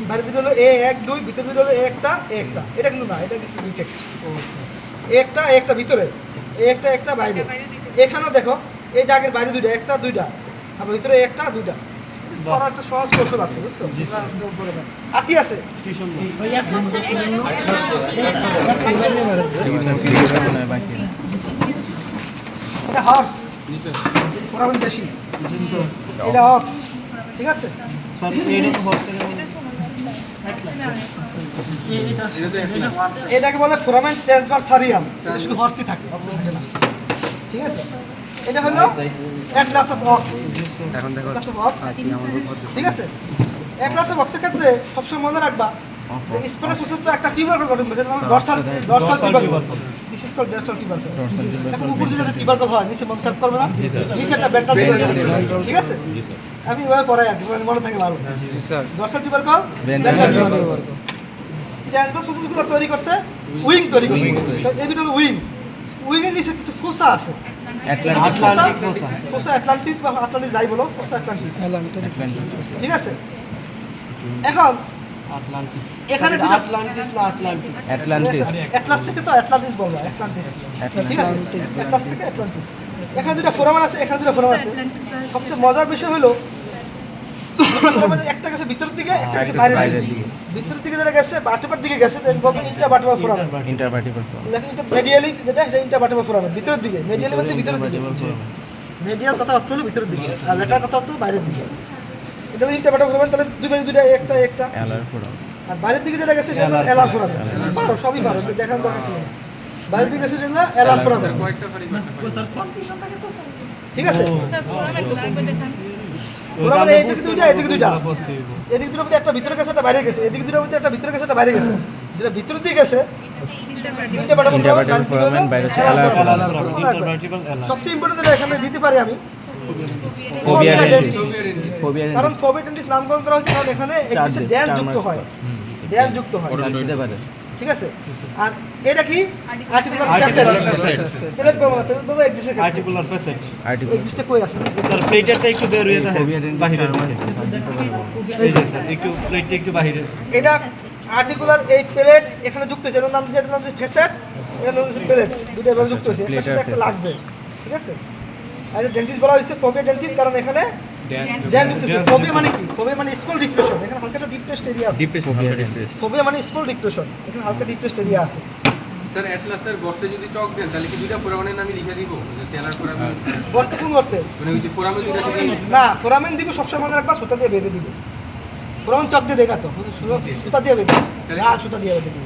বাইরে দুটো হলো A1 2, ভিতরে দুটো হলো A1 A1। এটা কিন্তু না, এটা কিন্তু ডিফেক্ট। A1 A1 ভিতরে, A1 1 বাইরে। এখানেও দেখো এই দাগের বাইরে দুইটা, একটা দুইটা, আবার ভিতরে একটা দুইটা। পড়ার একটা সহজ কৌশল আছে, বুঝছো? আর কি আছে? কি সুন্দর। বাকি এটা হর্স, ফোরামিন বেশি। এটা অক্স, ঠিক আছে। স্যার এইটা তো হচ্ছে এটাকে বলে ফোরামেন ট্রান্সভার্সারিয়াম, এটা শুধু হর্সই থাকে, অক্স থাকে না, ঠিক আছে। এটা হলো অ্যাটলাস অফ অক্স, এখন দেখো অ্যাটলাস অফ অক্স, ঠিক আছে। অ্যাটলাস অফ অক্সের ক্ষেত্রে সবসময় মনে রাখবা যে স্পেনাস প্রসেস তো একটা টিউবারকল গঠন করছে, dorsal tubercle, this is called dorsal tubercle. এখন উপরে যদি একটা টিউবারকল হয়, নিচে মন খারাপ করবে না, নিচে একটা ভেন্ট্রাল টিউবারকল, ঠিক আছে। আমি এভাবে পড়াই আর কি, মনে থাকে ভালো। Dorsal tubercle, ventral tubercle. Transverse প্রসেসগুলো তৈরি করছে, উইং তৈরি করছে। এই দুটো উইং, উইংয়ের নিচে কিছু ফোসা আছে, আটলান্টিক ফোসা। ফোসা অ্যাটলান্টিস বা আটলান্টিস যাই বলো, ফোসা অ্যাটলান্টিস, ঠিক আছে। এখন আটলান্টিস। এখানে এটা দুটো আটলান্টিস না আটলান্টিক? অ্যাটলান্টিস অ্যাটলাস থেকে তো অ্যাটলান্টিস বলবো, অ্যাটলান্টিস, ঠিক আছে। অ্যাটলাস থেকে অ্যাটলান্টিস। এখানে দুটো ফোরামান আছে, এখানে দুটো ফোরামান আছে। সবচেয়ে মজার বিষয় হলো একটা গেছে ভিতরের দিকে, একটা গেছে বাইরের দিকে। ভিতরের দিকে যেটা গেছে বাটেপার দিকে গেছে, বলবো ইন্টারবাটেপার ফোরামেন। ইন্টারভার্টিবল লেখেন এটা মেডিয়ালি, যেটা এটা ইন্টারবাটেপার ফোরামেন, ভিতরের দিকে। মেডিয়ালি মানে ভিতরের দিকে, মেডিয়াল কথা অর্থ হলো ভিতরের দিকে, আর লেটার কথা অর্থ বাইরের দিকে। এটা হলো ইন্টারবাটেপার ফোরামেন, তাহলে দুই পাশে দুইটা, একটা একটা। এলার ফোরাম আর বাইরের দিকে যেটা গেছে সেটা এলার ফোরামেন। পারো, সবই পারো, দেখার দরকার ছিল না। বাইরের দিকে গেছে সেটা এলার ফোরামেন, ঠিক আছে। ফোরামেন এই দিকে দুইটা, এদিকে দুইটা, এদিক দুটোর মধ্যে একটা ভিতরে গেছে, একটা বাইরে গেছে, এদিক দুটোর মধ্যে একটা ভিতরে গেছে, একটা বাইরে গেছে। যেটা ভিতরের দিকে গেছে ইন্টারভার্টিবল ফোরাম, বাইরে হচ্ছে এলার ফোরাম। ইন্টারভার্টিবল এলা। সবচেয়ে ইম্পর্টেন্ট যেটা এখানে দিতে পারি আমি, ফোবিয়া ডেন্টিস ফোবিয়া কারণ ফোবিয়া ডেন্টিস নামকরণ করা হয়েছে কারণ এখানে একটি ড্যান যুক্ত হয়। ড্যান যুক্ত হয়, দিতে পারে ঠিক আছে। আর এটা কি আর্টিকুলার Articular ফ্যাসেট, facet। এটা বাবা এক্সিস্টে থাকে, আর্টিকুলার ফ্যাসেট আর্টিকেল এক্সিস্টে কই আছে স্যার প্লেটটা একটু বের হয়ে থাকে বাহিরে এই যে স্যার একটু প্লেটটা একটু বাহিরে এটা আর্টিকুলার এই প্লেট এখানে যুক্ত হয়েছে, এটার নাম দিয়েছে, এটার নাম দিয়েছে ফ্যাসেট, এটার নাম দিয়েছে প্লেট, দুটো এভাবে যুক্ত হয়েছে, একটা সাথে একটা লাগছে, ঠিক আছে। আর এটা ডেন্টিস্ট বলা হয়েছে ফোবিয়া ডেন্টিস্ট, কারণ এখানে ড্যান যুক্ত হয়েছে। ফোবিয়া মানে কি? ফোবিয়া মানে স্মল ডিপ্রেশন, এখানে হালকা একটা ডিপ্রেসড এরিয়া আছে। ফোবিয়া মানে স্মল ডিপ্রেশন, এখানে হালকা ডিপ্রেসড এরিয়া আছে। স্যার অ্যাটলাসের গর্তে যদি চক দেন তাহলে কি দুইটা ফোরামেনের নামই লিখে দিব যে চেলার ফোরামেন গর্ত কোন গর্তে? মানে ওই যে ফোরামেন দুইটা যদি না, ফোরামেন দিব সবসময় মনে রাখবা, সুতা দিয়ে বেঁধে দিব। ফোরামেন চক দিয়ে দেখা তো, সুতা দিয়ে বেঁধে, না সুতা দিয়ে বেঁধে দিব,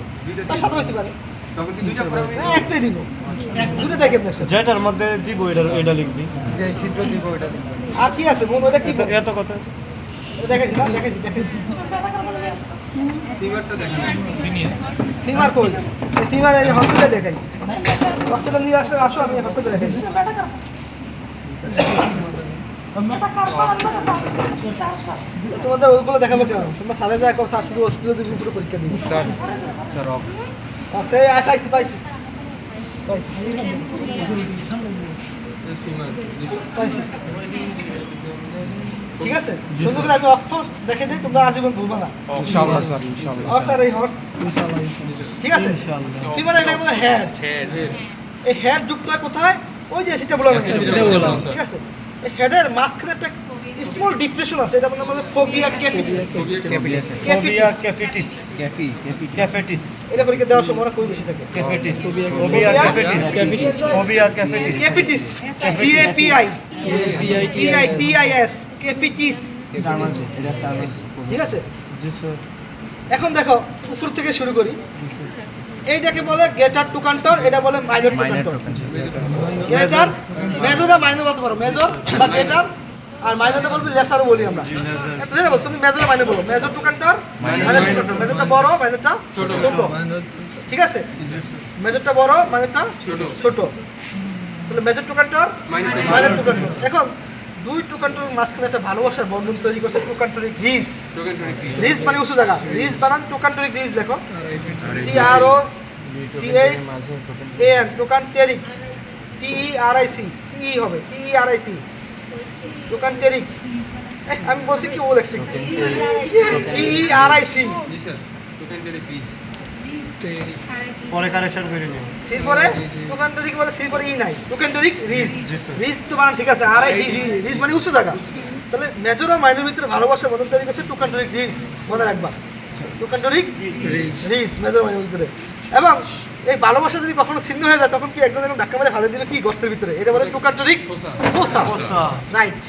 তার সাথে হইতে পারে, তখন কি দুইটা ফোরামেন না একটাই দিব, দুটো দেখেন একসাথে। যেটার মধ্যে দিব এটা লিখবি আর কি আছে বোন, ওটা কি এত এত কথা দেখেছি না, দেখেছি ফিঙ্গারটা দেখেন ফিমার কই, এই ফিমার এই হসপিটালে দেখাই, হসপিটাল নিয়ে আসলে আসো, আমি হসপিটালে দেখাই। তোমাদের ওইগুলো দেখাবো কেন? তোমরা সাড়ে যায় স্যার শুধু হসপিটালে তুমি পুরো পরীক্ষা দিবি। স্যার স্যার আচ্ছা এই পাইছি পাইছি পাইছি পাইছি, ঠিক আছে। সুন্দর করে আমি অক্সফোর্ড দেখে দিই, তোমরা আজীবন ভুলবা না। ইনশাআল্লাহ স্যার ইনশাআল্লাহ অক্স আর এই হর্স, ঠিক আছে। ইনশাআল্লাহ ফিমার এটা বলে হেড, এই হেড যুক্ত হয় কোথায়? ওই যে সেটা বললাম, ঠিক আছে। এই হেডের মাঝখানে একটা স্মল ডিপ্রেশন আছে, এটা বলে ফোবিয়া ক্যাফিটিস। ফোবিয়া ক্যাফিটিস ক্যাফিটিস এটা পরীক্ষা দেওয়ার সময় ওরা কই বেশি থাকে? ক্যাফিটিস ফোবিয়া ক্যাফিটিস ফোবিয়া ক্যাফিটিস ক্যাফিটিস, CAPI PITIS, ক্যাফিটিস, ঠিক আছে। জি স্যার এখন দেখো উপর থেকে শুরু করি। এইটাকে বলে গেটার টু কান্টর, এটা বলে মাইনর টু কান্টর। গেটার মেজর বা মাইনর বলতে পারো, মেজর বা গেটার, আর মাইনরটা বলবি লেসারও বলি আমরা। একটা জায়গা বল, তুমি মেজর মাইনর বলো, মেজর টু কান্টর, মাইনর টু কান্টর। মেজরটা বড়, মাইনরটা ছোট, ঠিক আছে। মেজরটা বড়, মাইনরটা ছোট, তাহলে মেজর টু কান্টর, মাইনর টু কান্টর। এখন দুই টু কান্টরের মাঝখানে একটা ভালোবাসার বন্ধন তৈরি করছে টু কান্টরিক রিজ। রিজ মানে উঁচু জায়গা, রিজ বানান টু কান্টরিক রিজ, লেখো TROCHAN, টোকান্টেরিক, TERIC, TE হবে, TERIC, টোকান্টেরিক। আমি বলছি কি ও লেখছি, TERIC, জি স্যার টোকেন্টারি পিচ পরে কারেকশন করে নিও সি পরে টোকান্টেরিক বলে, সি পরে ই নাই, টোকান্টেরিক রিজ। জি স্যার। রিজ তো বানান ঠিক আছে, RIDG, রিজ মানে উঁচু জায়গা। তাহলে মেজর ও মাইনর ভিতরে ভালোবাসার বন্ধন তৈরি করছে টোকান্টেরিক রিজ, মনে রাখবা, টোকান্টেরিক রিজ মেজর ও মাইনর ভিতরে। এবং এই ভালোবাসা যদি কখনো ছিন্ন হয়ে যায়, তখন কি একজন এখন ধাক্কা মারে ফেলে দিবে কি গর্তের ভিতরে, এটা বলে টোকান্টেরিক ফোসা, রাইট,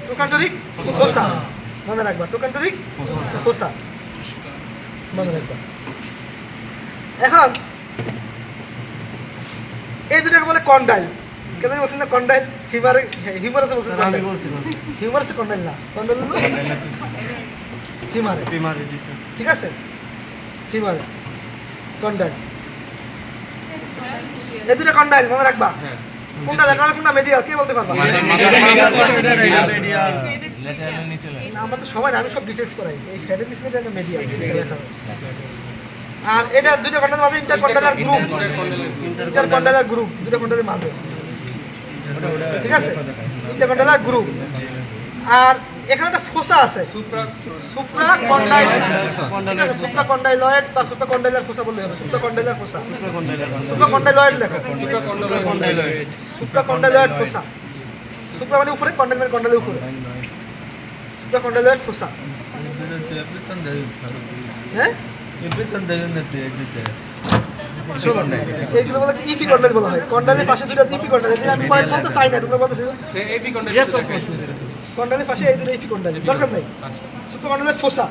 টোকান্টেরিক ফোসা, মনে রাখবা, টোকান্টেরিক ফোসা, মনে রাখবা। এখন এই দুটাকে বলে কন্ডাইল। কেন বলছেন না কন্ডাইল? হিউমারাসে বলছেন, আমি বলছিলাম হিউমারাসে কন্ডাইল না, কন্ডাইল হলো ফিমারে, প্রিমারি জি স্যার ঠিক আছে, ফিমারে কন্ডাইল, এই দুটো কন্ডাইল মনে রাখবা। কোনটা ল্যাটারাল কোনটা মেডিয়াল কে বলতে পারবা? না, আমরা তো সবাই না, আমি সব ডিটেইলস করাই, এই হেডের নিচে এটা মেডিয়াল, ল্যাটারাল। আর এটা দুটো কন্ডাইলের মাঝে ইন্টারকন্ডাইলার গ্রুপ, ইন্টারকন্ডাইলার গ্রুপ, দুটো কন্ডাইলের মাঝে, ঠিক আছে, ইন্টারকন্ডাইলার গ্রুপ। আর এখানে একটা ফোসা আছে, সুপ্রাকন্ডাইল, ঠিক আছে, সুপ্রাকন্ডাইলয়েড বা সুপ্রাকন্ডাইলার ফোসা বললে হবে, সুপ্রাকন্ডাইলার ফোসা, সুপ্রাকন্ডাইলয়েড লেখো, সুপ্রাকন্ডাইলয়েড ফোসা। সুপ্রা মানে উপরে, কন্ডাইল মানে কন্ডাইলের উপরে, সুপ্রাকন্ডাইলয়েড ফোসা। হ্যাঁ এইগুলো বলে ইপি কন্ডাইল বলা হয়, কন্ডাইলের পাশে দুটো ইপি কন্ডাইল, এটা আমি পরে বলতে চাই না, তোমরা বলতে এবি কন্ডাক্ট কন্ডাইলের পাশে এই দুটো ইপি কন্ডাইল দরকার নাই, সুপ্রাকন্ডাইলের ফোসা।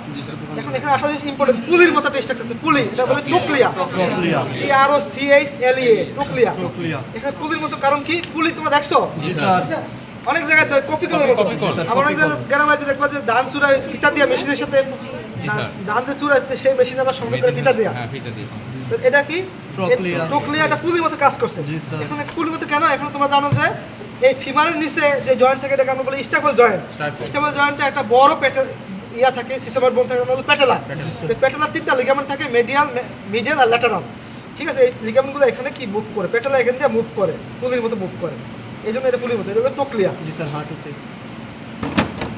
এখন এখানে আসলে ইম্পর্টেন্ট, পুলির মতো টেস্ট আছে, পুলি, এটা বলে টুকলিয়া, TROCHLEA, টুকলিয়া। এখানে পুলির মতো কারণ কি? পুলি তোমরা দেখছো জি স্যার অনেক জায়গায় কপি করার মতো, আবার অনেক জায়গায় গ্রামে দেখবা যে ধান চূড়া ফিতা দিয়া মেশিনের সাথে, ধান যে চূড়া আছে সেই মেশিন আবার সংযোগ করে ফিতা দেয়া, হ্যাঁ ফিতা দিই তো এটা কি ট্রোকলিয়া। ট্রোকলিয়া, এটা পুলির মতো কাজ করছে। জি স্যার। এখন পুলির মতো কেন? এখন তোমরা জানো যে এই ফিমারের নিচে যে জয়েন্ট থাকে এটাকে আমরা বলি স্টাকল জয়েন্ট। স্টাকল জয়েন্টে একটা বড় ইয়া থাকে সিসোমার বোন থাকে হলো প্যাটেলা। তো প্যাটেলার 3টা লিগামেন্ট থাকে, মিডিয়াল আর ল্যাটারাল। ঠিক আছে, এই লিগামেন্টগুলো এখানে কি মুভ করে, প্যাটেলা এখান দিয়ে মুভ করে, পুলির মতো মুভ করে, এই জন্য এটা পুলির মতো, এটা হলো টোকলিয়া। জি স্যার হাঁটুতে।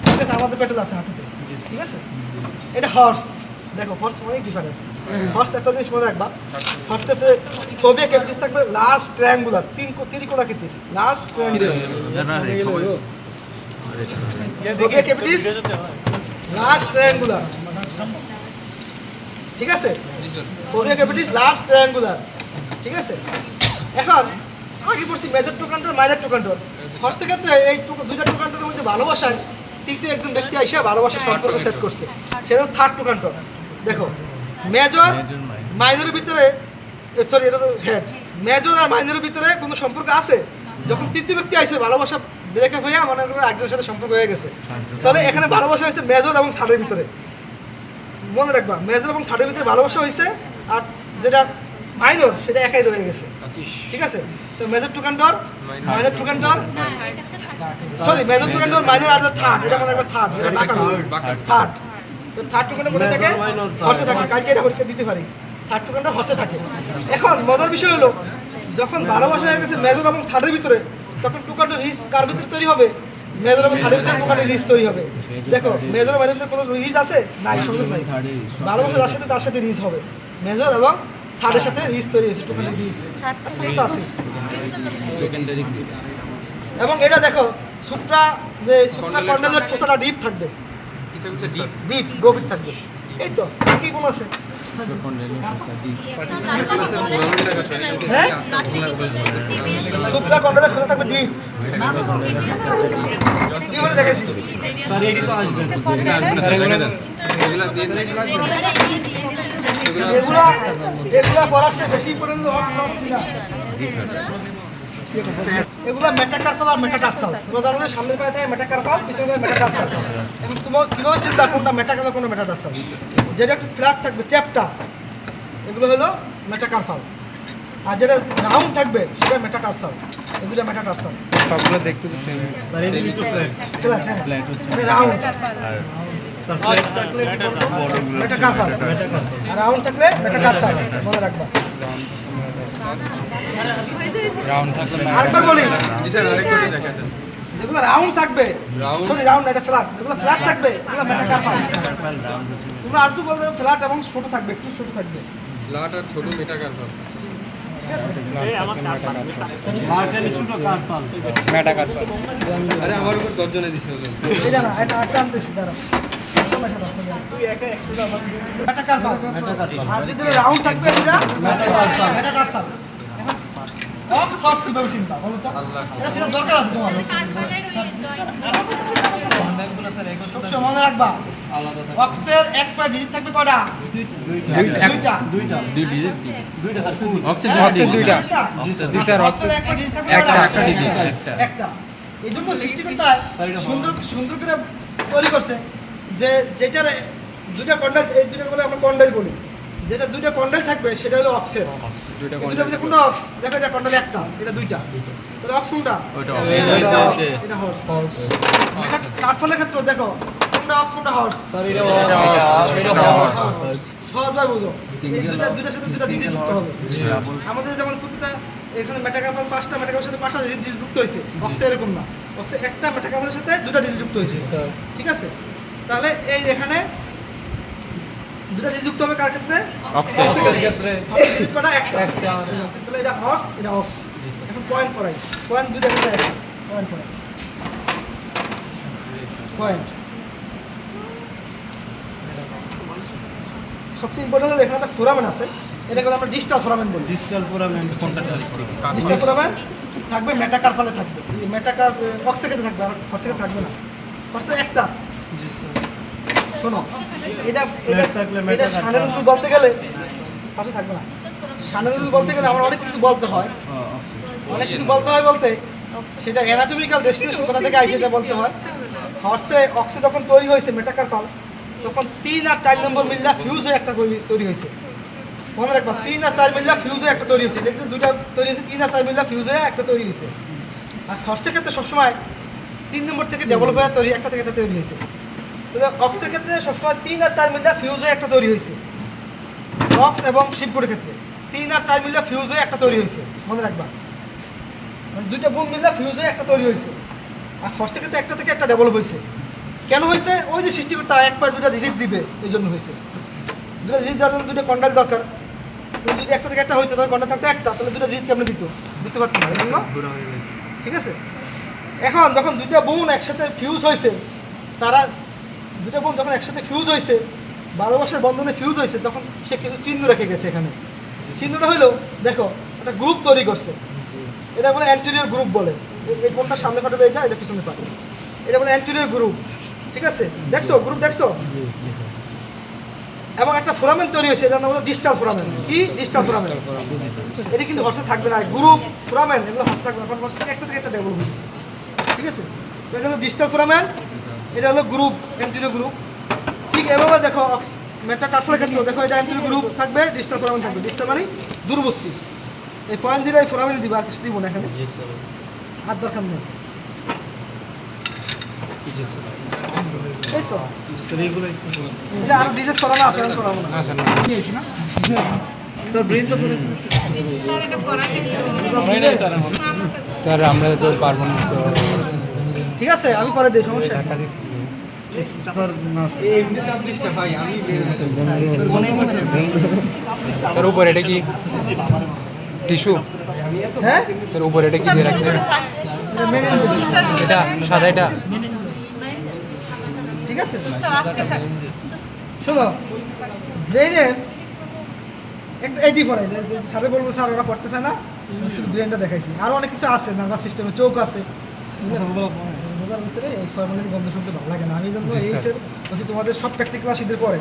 ঠিক আছে, আমাদের প্যাটেলা আছে হাঁটুতে। ঠিক আছে, এটা হর্স। দেখো হর্স অনেক ডিফারেন্স। হর্স একটা জিনিস মনে রাখবা, হর্সের ফোবিয়া ক্যাভিটিস থাকবে লাস্ট ট্রায়াঙ্গুলার, ত্রিকোণাকৃতির last triangular. Phobia cavities last triangular. ঠিক আছে, ফোবিয়া ক্যাভিটিস লাস্ট ট্রায়াঙ্গুলার। ঠিক আছে, এখন আগে পড়ছি মেজর টোকান্টর মাইনর টোকান্টর। হর্সের ক্ষেত্রে এই দুইটা টোকান্টরের মধ্যে ভালোবাসায় তৃতীয় একজন ব্যক্তি এসে ভালোবাসার সম্পর্ক সেট করছে, সেটা থার্ড টোকান্টর। দেখো মেজর মাইনরের ভিতরে, সরি এটা তো হেড, মেজর আর মাইনরের ভিতরে কোনো সম্পর্ক আছে, যখন তৃতীয় ব্যক্তি আইসে ভালোবাসা ব্রেকআপ হয়ে মনে করেন একজনের সাথে সম্পর্ক হয়ে গেছে, তাহলে এখানে ভালোবাসা হয়েছে মেজর এবং থার্ডের ভিতরে। মনে রাখবা মেজর এবং থার্ডের ভিতরে ভালোবাসা হয়েছে, আর যেটা মাইনর সেটা একাই রয়ে গেছে। ঠিক আছে, তো major trochanter minor trochanter, sorry major trochanter minor আর থার্ড, এটা মনে রাখবা থার্ড, যেটা থার্ড। তো থার্ড টোকান্টর কোথায় থাকে? হর্সে থাকে। কালকে এটা হরিকে দিতে পারি, থার্ড টোকান্টর হর্সে থাকে। এখন মজার বিষয় হলো যখন ভালোবাসা হয়ে গেছে মেজর এবং থার্ডের ভিতরে, তখন টোকান্টর রিস কার ভিতরে তৈরি হবে? মেজর এবং থার্ডের ভিতরে টোকান্টর রিস তৈরি হবে। দেখো মেজর এবং মাইনরের ভিতরে কোনো রিস আছে? নাই, সংযোগ নাই। ভালোবাসা যার সাথে তার সাথে রিস হবে, মেজর এবং থার্ডের সাথে রিস তৈরি হয়েছে, টোকান্টর রিস আছে। এবং এটা দেখো সুপ্রা যে সুপ্রা কন্ডেলের খোসাটা ডিপ থাকবে, ডিপ গভীর থাকবে। এই তো কি কোন আছে? হ্যাঁ, সুপ্রা কন্ডেলের খোসা থাকবে ডিপ। কি বলে দেখেছি স্যার এটি তো আসবে। এগুলা পড়াচ্ছে বেশি পর্যন্ত এগুলা মেটাকার্পাল আর মেটাটার্সাল। তোমরা জানো যে সামনের পায়ে থাকে মেটাকার্পাল, পিছনের পায়ে মেটাটার্সাল। এখন তোমার কিভাবে চিন্তা কোনটা মেটাকার্পাল কোনটা মেটাটার্সাল? যেটা একটু ফ্ল্যাট থাকবে চ্যাপটা, এগুলো হলো মেটাকার্পাল, আর যেটা রাউন্ড থাকবে সেটা মেটাটার্সাল। এগুলো মেটাটার্সাল। সবগুলো দেখতে তো সেম। স্যার এটি একটু ফ্ল্যাট। ফ্ল্যাট, হ্যাঁ ফ্ল্যাট হচ্ছে রাউন্ড। স্যার ফ্ল্যাট থাকলে মেটাকার্পাল, আর রাউন্ড থাকলে মেটাটার্সাল। মনে রাখবা। রাউন্ড থাকলে আরেকবার বলি, জি স্যার আরেকটু দেখাতেন। যেগুলো রাউন্ড থাকবে, সরি রাউন্ড এটা ফ্ল্যাট, যেগুলো ফ্ল্যাট থাকবে এগুলো মেটাকার্পাল। তোমরা আর একটু বলতে ফ্ল্যাট এবং ছোট থাকবে, একটু ছোট থাকবে। ফ্ল্যাট আর ছোট মেটাকার্পাল। ঠিক আছে, মার্কেলি ছোট কার্পাল। মেটাকার্পাল। আরে আমার উপর 10 জনে দিছে ওজন। এটা না, এটা আটটা আনতেছি দাঁড়া। মেটাকার্পাল, আর যদি রাউন্ড থাকবে এটা মেটাটার্সাল। অক্স হর্স কিভাবে চিন্তা বলো তো? এটা সেটা দরকার আছে তোমার। সবসময় মনে রাখবা অক্সের এক পা ডিজিট থাকবে কয়টা? দুইটা। দুইটা স্যার ফুল। অক্সিজেন দুইটা। জি স্যার অক্সের এক পা ডিজিট থাকবে একটা কয়টা? একটা ডিজিট একটা। এই জন্য সৃষ্টিকর্তা সুন্দর করে তৈরি করছে যে যেটার দুইটা কন্ডাইল, এই দুইটা বলে আমরা কন্ডাইল বলি, যেটা দুইটা কন্ডাইল থাকবে সেটা হলো অক্সের। দুইটা এই দুইটার মধ্যে কোনটা অক্স? দেখো এটা কন্ডাইল একটা, এটা দুইটা, তাহলে অক্স কোনটা? এটা হর্স। এটা টার্সালের ক্ষেত্রে দেখো কোনটা অক্স কোনটা হর্স? সহজভাবে বুঝো, এই দুইটার সাথে দুইটা ডিজিট যুক্ত হবে। আমাদের যেমন প্রতিটা এখানে মেটাকার্পাল 5টা মেটাকার্পালের সাথে 5টা ডিজিট যুক্ত হয়েছে, অক্সে এরকম না, অক্সে একটা মেটাকার্পালের সাথে দুটো ডিজিট যুক্ত হয়েছে। ঠিক আছে, তাহলে এই এখানে দুটো ডিজিট যুক্ত হবে কার ক্ষেত্রে? অক্সের ক্ষেত্রে। ডিজিট কটা? একটা। তাহলে এটা হর্স, এটা অক্স। এখন পয়েন্ট করাই, পয়েন্ট দুটো একটা, পয়েন্ট করাই, পয়েন্ট। সবচেয়ে ইম্পর্টেন্ট হলো এখানে একটা ফোরামেন আছে, এটাকে আমরা ডিস্টাল ফোরামেন বলি। ডিজিটাল ফোরামেন কোনটা? ডিস্টাল ফোরামেন থাকবে মেটাকার্পালে থাকবে, এই মেটাকার্প অক্সের ক্ষেত্রে থাকবে, আর হর্সের ক্ষেত্রে থাকবে না। হর্স তো একটা। জি স্যার। শোনো, এটা থাকলে এটা শানের উসুল বলতে গেলে পাশে থাকবে না। শানের উসুল বলতে গেলে আমার অনেক কিছু বলতে হয়, অনেক কিছু বলতে হয় বলতে সেটা অ্যানাটমিক্যাল ডেস্টিনেশন কোথা থেকে আসে সেটা বলতে হয়। হর্সে অক্সে যখন তৈরি হয়েছে মেটাকার্পাল, তখন 3 আর 4 নম্বর মিল্লা ফিউজ হয়ে একটা তৈরি হয়েছে। মনে রাখবা 3 আর 4 মিল্লা ফিউজ হয়ে একটা তৈরি হয়েছে, এটা কিন্তু দুইটা তৈরি হয়েছে, 3 আর 4 মিল্লা ফিউজ হয়ে একটা তৈরি হয়েছে। আর হর্সের ক্ষেত্রে সবসময় 3 নম্বর থেকে ডেভেলপ হয়ে তৈরি, একটা থেকে একটা তৈরি হয়েছে। অক্সের ক্ষেত্রে সবসময় 3 আর 4 মিলিটা ফিউজ হয়ে একটা তৈরি হয়েছে। অক্স এবং শিপকোডের ক্ষেত্রে 3 আর 4 মিলিটা ফিউজ হয়ে একটা তৈরি হয়েছে, মনে রাখবা। মানে দুইটা বোন মিলিটা ফিউজ হয়ে একটা তৈরি হয়েছে। আর হর্সের ক্ষেত্রে একটা থেকে একটা ডেভেলপ হয়েছে। কেন হয়েছে? ওই যে সৃষ্টিকর্তা এক পার দুটা রিজিট দিবে, এই জন্য হয়েছে। দুটো রিজিট দেওয়ার জন্য দুটো কন্ডাল দরকার। যদি একটা থেকে একটা হইতো তাহলে কন্ডাল থাকতো একটা, তাহলে দুটো রিজিট কেমন দিতে পারতো না, এই জন্য। ঠিক আছে, এখন যখন দুইটা বোন একসাথে ফিউজ হয়েছে, তারা দুটো বোন যখন একসাথে ফিউজ হয়েছে, ভালোবাসার বন্ধনে ফিউজ হয়েছে, তখন সে কিছু চিহ্ন রেখে গেছে এখানে। চিহ্নটা হলো, দেখো একটা গ্রুপ তৈরি করছে, এটা বলে অ্যান্টেরিয়র গ্রুপ বলে। এই কোনটা সামনে পাঠাবে, এটা পিছনে পাঠাবে, এটা বলে অ্যান্টেরিয়র গ্রুপ। ঠিক আছে, দেখছো গ্রুপ দেখছো? এবং একটা ফোরামেন তৈরি হয়েছে, এটার নাম হলো ডিস্টাল ফোরামেন। কি ডিস্টাল ফোরামেন? এটা কিন্তু হর্সে থাকবে না, গ্রুপ ফোরামেন এগুলো হর্সে থাকবে না, কারণ হর্স থেকে একটা ডেভেলপ হয়েছে। ঠিক আছে, তো এটা হলো ডিস্টাল ফোরামেন, এটা হলো গ্রুপ, অ্যান্টেরিয়র গ্রুপ। ঠিক এভাবে দেখো মেটাটার্সাল ক্ষেত্রে দেখো, এটা অ্যান্টেরিয়র গ্রুপ থাকবে, ডিস্টাল ফোরামেন থাকবে। ডিস্টাল মানে দূরবর্তী। এই পয়েন্ট দিলে এই ফোরামেন দিবা, আর কিছু দিব না এখানে, আর দরকার নেই। এই তো এটা আর ডিজাইন করানো আছে, আমি করাবো না। নিয়েছি না স্যার ব্রেন তো করে স্যার আমরা তো পারবো না তো। ঠিক আছে, আমি করে দিই, সমস্যা নেই। স্যার না এমনি চাপ দিস না ভাই, আমি স্যার উপরে এটা কি টিস্যু? হ্যাঁ, স্যার উপরে এটা কি দিয়ে রাখছে? এটা meninges। এটা সাদা, এটা ঠিক আছে, শোনো, ব্রেনের একটা এডি পড়াই, স্যারে বলবো স্যার ওরা পড়তে চায় না, শুধু ব্রেনটা দেখাইছি। আরও অনেক কিছু আছে, নার্ভাস সিস্টেমে চোখ আছে, বোঝার ভিতরে এই ফর্মালিটি গন্ধ শুনতে ভালো লাগে না। আমি এই জন্য জি, এই স্যার। স্যার বলছি তোমাদের সব প্র্যাকটিক্যাল শীতের পরে,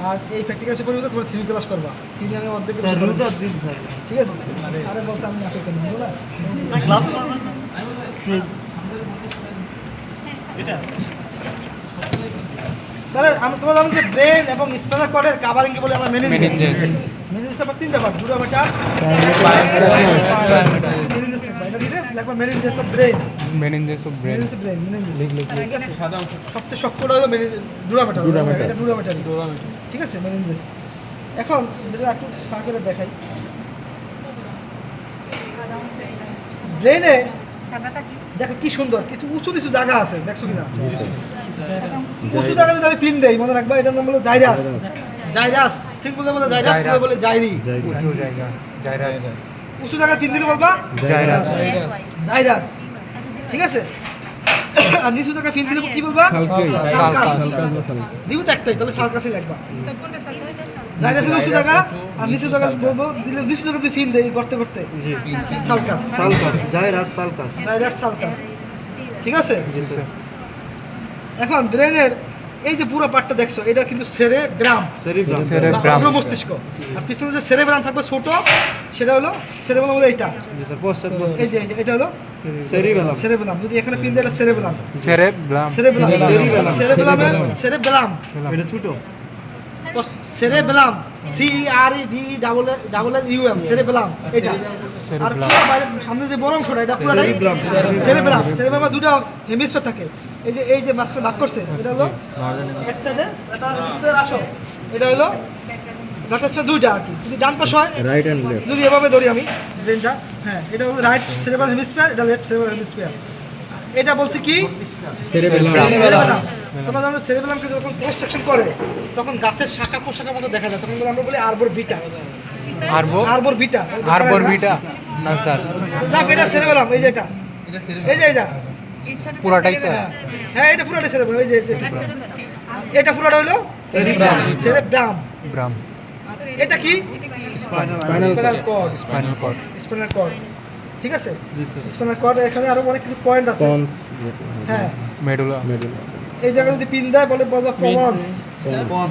আর এই প্র্যাকটিক্যাল সে পরিবর্তে তোমরা থিওরি ক্লাস করবা। থিওরি আমি অর্ধেক স্যার রোজার দিন স্যার ঠিক আছে, স্যারে বলছে আমি নাটক কেন বলো না। তাহলে আমি তোমার জানো যে ব্রেন এবং স্পাইনাল কর্ডের কাভারিং বলে আমরা মেনিনজেস। মেনিনজেস আবার তিনটা পার্ট, দুটো মেটাল মেনিনজেস থাকবে, এটা দিলে লাগবে meninges of brain. Meninges of brain. Meninges brain, meninges. ঠিক আছে, সাদা অংশ সবচেয়ে শক্তটা হলো ডুরামেটাল। এটা ডুরামেটাল, ঠিক আছে, মেনিনজেস। এখন এটা একটু ফাঁক করে দেখাই। ব্রেনে দেখো কি সুন্দর কিছু উঁচু নিচু জায়গা আছে, দেখছো কিনা? উঁচু জায়গা যদি আমি পিন দেই, মনে রাখবা এটার নাম হলো জাইরাস। জাইরাস সিম্পল বলে জাইরাস, বলে জাইরি। উঁচু জায়গা জাইরাস। উঁচু জায়গা পিন দিলে বলবা জাইরাস। জাইরাস, ঠিক আছে। আর নিচু জায়গা পিন দিলে কি বলবা? সালকাস। দিব তো একটাই, তাহলে সালকাসই লাগবা। জাইরাস হলো উঁচু জায়গা, আর নিচু জায়গা বলবো দিলে নিচু জায়গা যদি পিন দেই করতে করতে sulcus. Sulcus gyrus sulcus gyrus sulcus, ঠিক আছে। জি স্যার এখন ব্রেনের এই যে পুরো পার্টটা দেখছো, এটা কিন্তু সেরেব্রাম, সেরিব্রাম সেরেব্রাম। মস্তিষ্ক। আর পিছনে যে সেরেব্রাম থাকবে ছোট, সেটা হলো সেরেব্রাম হলো এইটা, জি স্যার পশ্চাৎ এই যে এটা হলো সেরিব্রাম সেরেব্রাম। যদি এখানে পিন দেয়, এটা সেরেব্রাম। সেরেব্রাম। Cerebrum, Cerebellum. সেরেব্রামের সেরেব্রাম, এটা ছোট সেরেব্রাম, CEREBRAM, সেরেব্রাম এটা। আর পুরো বাইরে সামনে যে বড় অংশটা, এটা পুরোটাই Cerebellum. সেরেব্রাম। সেরেব্রামে দুটো হেমিস্ফিয়ার থাকে, এই যে মাঝখানে ভাগ করছে, এটা হলো এক সাইডে, এটা হেমিস্ফিয়ার আসো, এটা হলো হেমিস্ফিয়ার দুইটা আর কি। যদি ডান পাশ হয়, রাইট অ্যান্ড লেফট। যদি এভাবে ধরি আমি ব্রেনটা, হ্যাঁ এটা হলো রাইট সেরেব্রাল হেমিস্ফিয়ার, এটা লেফট সেরেব্রাল হেমিস্ফিয়ার। এটা বলছে কি সেরেবেলাম। তোমরা জানো সেরেবেলামকে যখন ক্রস সেকশন করে, তখন গাছের শাখা প্রশাখার মতো দেখা যায়, তখন আমরা বলি আরবর বিটা। আরবর বিটা, আরবর বিটা না স্যার, দেখ এটা সেরেবেলাম, এই যে এটা, এই যে এটা পুরাটাই স্যার। হ্যাঁ এটা পুরোটা সেরেবেলাম, এই যে এটা পুরোটা হলো সেরেব্রাম। ব্রাম। এটা কি? Spinal cord. Spinal cord. Spinal cord, ঠিক আছে। স্পাইনাল কর্ড এখানে আরো অনেক কিছু পয়েন্ট আছে। হ্যাঁ, মেডুলা। এই জায়গায় যদি পিন দেয় বলে বলবা পন্স।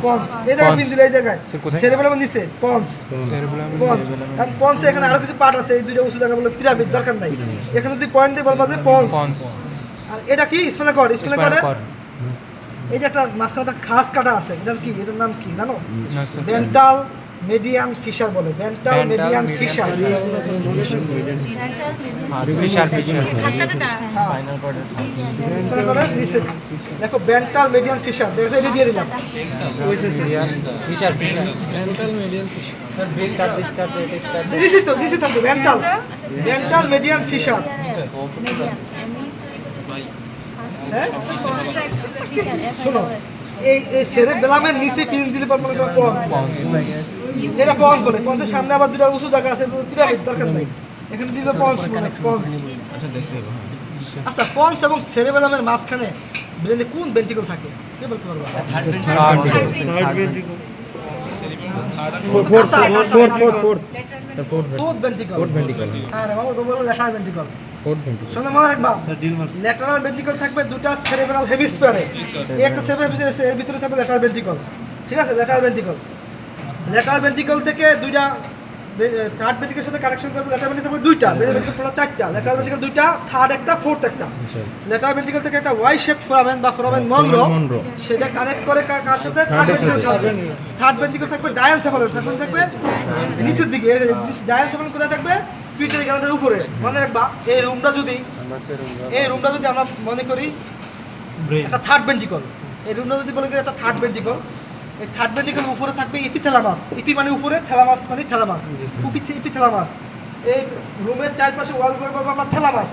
পন্স এই জায়গায় পিন দিলে, এই জায়গায় সেরেবেলামের নিচে পন্স। সেরেব্রাম। পন্স, কারণ পন্সে এখানে আরো কিছু পার্ট আছে, এই দুইটা উঁচু জায়গা বলে পিরামিড, দরকার নাই। এখানে যদি পয়েন্ট দিয়ে বলবা যে পন্স। পন্স। আর এটা কি? Spinal cord. স্পাইনাল স্পাইনাল কর্ডের কর্ড। এই যে একটা মাঝখানে একটা খাস কাটা আছে, এটার কি, এটার নাম কি জানো? না স্যার। ডেন্টাল মেডিয়ান ফিশার বলে, ventral median fissure. Fissure spinal কর্ডের নিচে দেখো ডেন্টাল মেডিয়ান ফিশার, দেখো এটা দিয়ে দিলাম। ফিশার নিচে থাকবে ডেন্টাল মেডিয়ান ফিশার। হ্যাঁ শোনো, এই সেরেবেলামের নিচে পিন দিলে পর মনে করো পঞ্চ, যেটা পঞ্চ বলে। পঞ্চের সামনে আবার দুটো উঁচু জায়গা আছে, পিরামিড দরকার নাই, এখানে দিলে পঞ্চ বলে, পঞ্চ। আচ্ছা, পঞ্চ এবং সেরেবেলামের মাঝখানে ব্রেনে কোন ভেন্ট্রিকল থাকে কে বলতে পারবো? Fourth ventricle. আরে বাবা, তো বলো লেখা ভেন্ট্রিকল। শোনো মনে রাখবা, ল্যাটারাল ভেন্ট্রিকল থাকবে দুটো সেরেব্রাল হেমিস্ফিয়ারে, এই একটা সেরেব্রাল হেমিস্ফিয়ার, এর ভিতরে থাকবে ল্যাটারাল ভেন্ট্রিকল। ঠিক আছে, ল্যাটারাল ভেন্ট্রিকল থেকে দুইটা থার্ড ভেন্ট্রিকলের সাথে কানেকশন করবে। ল্যাটারাল ভেন্ট্রিকল থাকবে দুইটা, ভেন্ট্রিকল পুরো চারটা, ল্যাটারাল ভেন্ট্রিকল দুইটা, থার্ড একটা, ফোর্থ একটা। ল্যাটারাল ভেন্ট্রিকল থেকে একটা ওয়াই শেপ ফোরামেন বা ফোরামেন মনরো, সেটা কানেক্ট করে কার সাথে? থার্ড ভেন্ট্রিকলের সাথে। থার্ড ভেন্ট্রিকল থাকবে ডায়ানসেফালন, থার্ড থাকবে নিচের দিকে। ডায়ানসেফালন কোথায় থাকবে? পিটারি গ্ল্যান্ডের উপরে। মনে রাখবা, এই রুমটা যদি আমরা মনে করি একটা থার্ড ভেন্ট্রিকল, এই রুমটা যদি মনে করি একটা থার্ড ভেন্ট্রিকল, এই থার্ড ভেন্ট্রিকল উপরে থাকবে ইপিথ্যালামাস। ইপি মানে উপরে, থ্যালামাস মানে থ্যালামাস, ইপিথ্যালামাস। এই রুমের চারপাশে ওয়ালগুলো বলবো আমরা থ্যালামাস,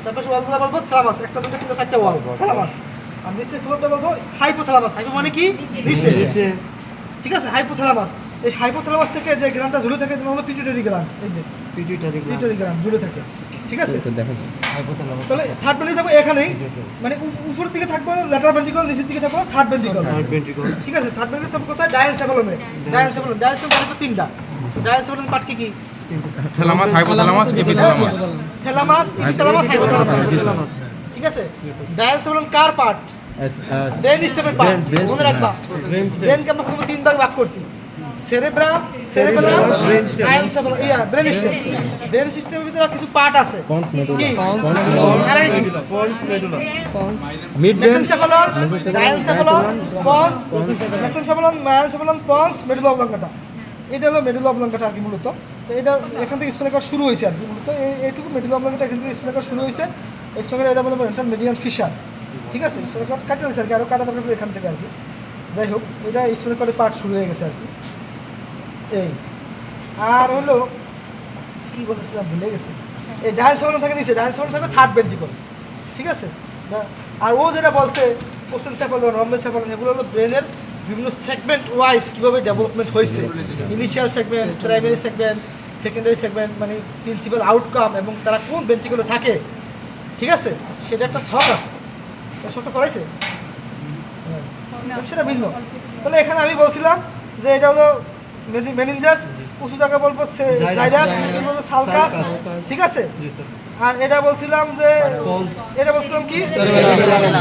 চারপাশে ওয়ালগুলো বলবো থ্যালামাস, একটা দুটো তিনটা চারটা ওয়াল থ্যালামাস। আর নিচের ফ্লোরটা বলবো হাইপোথ্যালামাস। হাইপো মানে কি? নিচে। ঠিক আছে, হাইপোথ্যালামাস। এই হাইপোথ্যালামাস থেকে যে গ্ল্যান্ডটা ঝুলে থাকে এটা হলো পিটুইটারি গ্ল্যান্ড। এই যে পিটুইটারি গ্ল্যান্ড ঝুলে থাকে। ঠিক আছে, তাহলে থার্ড ভেন্ট্রিকল থাকবে এখানেই, মানে উপরের দিকে থাকবে ল্যাটারাল ভেন্ট্রিকল, নিচের দিকে থাকবে থার্ড ভেন্ট্রিকল। ঠিক আছে, থার্ড ভেন্ট্রিকল থাকবে কোথায়? ডায়ানসেফালনে। ডায়ানসেফালন তো তিনটা। ডায়ানসেফালন পার্ট কি? Thalamus, hypothalamus, epithalamus. Thalamus, epithalamus, hypothalamus. ঠিক আছে, ডায়ানসেফালন কার পার্ট? ব্রেন স্টেমের পার্ট। মনে রাখবা, ব্রেনকে আমরা প্রথমে তিন ভাগে ভাগ করছি: cerebrum, cerebellum, diencephalon, brain system. Brain সিস্টেমের ভিতরে কিছু পার্ট আছে। কি? Mesencephalon, diencephalon, pons, mesencephalon, diencephalon, pons, medulla oblongata. এটা হলো মেডুলা অবলঙ্কাটা আর কি মূলত। তো এটা এখান থেকে স্পেল করা শুরু হয়েছে আর কি মূলত। এইটুকু মেডুলা অবলঙ্কাটা এখান থেকে স্পেল করা শুরু হয়েছে। স্পেল করা এটা বলবো এটা মেডিয়ান ফিশার। ঠিক আছে, স্পেল করা কাটা গেছে আর কি, আরও কাটা দরকার এখান থেকে আর কি। যাই হোক, এটা স্পেল করা পার্ট শুরু হয়ে গেছে আর কি। এই আর হলো কি বলতেছিলাম, ভুলে গেছি। এই ডায়ানসেফালন থাকে নিচে, ডায়ানসেফালন থাকে থার্ড ভেন্ট্রিকল। ঠিক আছে, আর ও যেটা বলছে পোস্টেনসেফালন, রম্বেনসেফালন, এগুলো হলো ব্রেনের বিভিন্ন সেগমেন্ট ওয়াইজ কীভাবে ডেভেলপমেন্ট হয়েছে। Initial segment, primary segment, secondary segment, মানে প্রিন্সিপাল আউটকাম এবং তারা কোন ভেন্ট্রিকলে থাকে। ঠিক আছে, সেটা একটা ছক আছে। ছকটা করাইছে সেটা ভিন্ন। তাহলে এখানে আমি বলছিলাম যে এটা হলো মেনিনজাস, উঁচু জায়গা বলবো জাইরাস, বলবো সালকাস। ঠিক আছে, আর এটা বলছিলাম যে এটা বলছিলাম কি?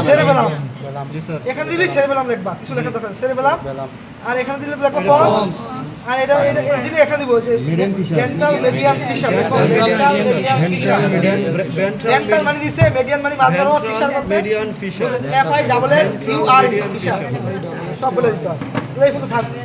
সেরেবেলাম। এখানে দিলে সেরেবেলাম দেখবা, কিছু লেখা দরকার, সেরেবেলাম। আর এখানে দিলে দেখবা পন্স। আর এটা দিলে এখানে দিব যে ডেন্টাল মেডিয়ান ফিশার। ডেন্টাল মানে দিছে, মেডিয়ান মানে মাঝ বরাবর, ফিশার বলতে FISSUR ফিশার, সব বলে দিতে হয়। এই থাকবে।